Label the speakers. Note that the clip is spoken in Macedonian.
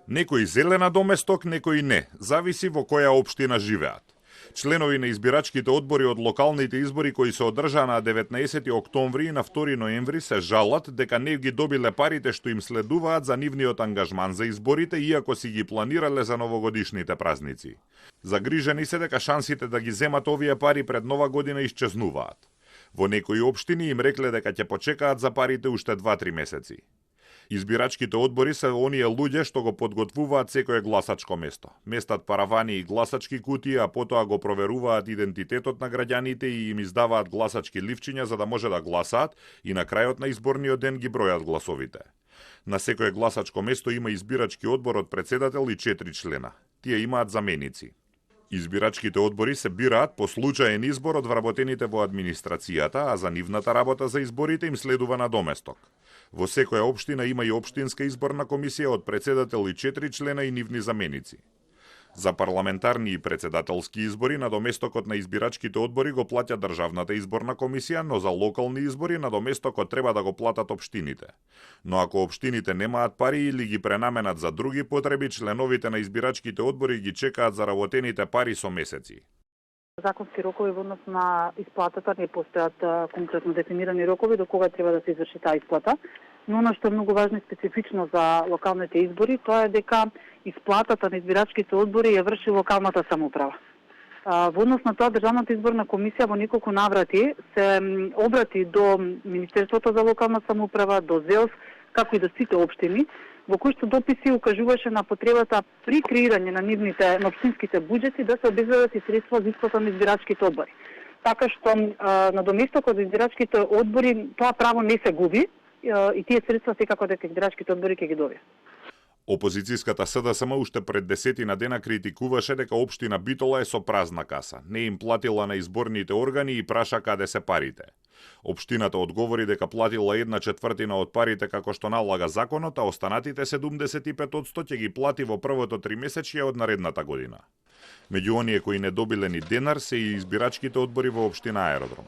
Speaker 1: Некои зелена доместок, некои не, зависи во која општина живеат. Членови на избирачките одбори од локалните избори кои се одржаа на 19 октомври и на 2 ноември се жалат дека не ги добиле парите што им следуваат за нивниот ангажман за изборите, иако си ги планирале за новогодишните празници. Загрижени се дека шансите да ги земат овие пари пред Нова година исчезнуваат. Во некои општини им рекле дека ќе почекаат за парите уште 2-3 месеци. Избирачките одбори се оние луѓе што го подготвуваат секое гласачко место. Местат паравани и гласачки кутии, а потоа го проверуваат идентитетот на граѓаните и им издаваат гласачки ливчиња за да може да гласаат и на крајот на изборниот ден ги бројат гласовите. На секое гласачко место има избирачки одбор од председател и 4 члена. Тие имаат заменици. Избирачките одбори се бираат по случаен избор од вработените во администрацијата, а за нивната работа за изборите им следува на доместок. Во секоја општина има и општинска изборна комисија од председател и 4 члена и нивни заменици. За парламентарни и председателски избори на доместокот на избирачките одбори го плаќа државната изборна комисија, но за локални избори на доместокот треба да го платат општините. Но ако општините немаат пари или ги пренаменат за други потреби, членовите на избирачките одбори ги чекаат заработените пари со месеци.
Speaker 2: Законски рокови во однос на исплатата не постојат конкретно дефинирани рокови до кога треба да се изврши таа исплата, но она што е многу важно и специфично за локалните избори, тоа е дека исплатата на избирачките одбори ја врши локалната самоуправа. Во однос на тоа, Државната изборна комисија во неколку наврати се обрати до Министерството за локална самоуправа, до ЗЕЛС, како и до сите општини, во кои што дописи укажуваше на потребата при креирање на нивните на општинските буџети да се обезбедат и средства за исплата на избирачките одбори. Така што на доместокот за избирачките одбори тоа право не се губи и тие средства секако дека избирачките одбори ќе ги добијат.
Speaker 1: Опозицијската СДСМ уште пред 10 дена критикуваше дека општина Битола е со празна каса, не им платила на изборните органи и праша каде се парите. Општината одговори дека платила 1/4 од парите како што налага законот, а останатите 75% ќе ги плати во првото 3-месечје од наредната година. Меѓу оние кои не добиле ни денар се и избирачките одбори во општина Аеродром.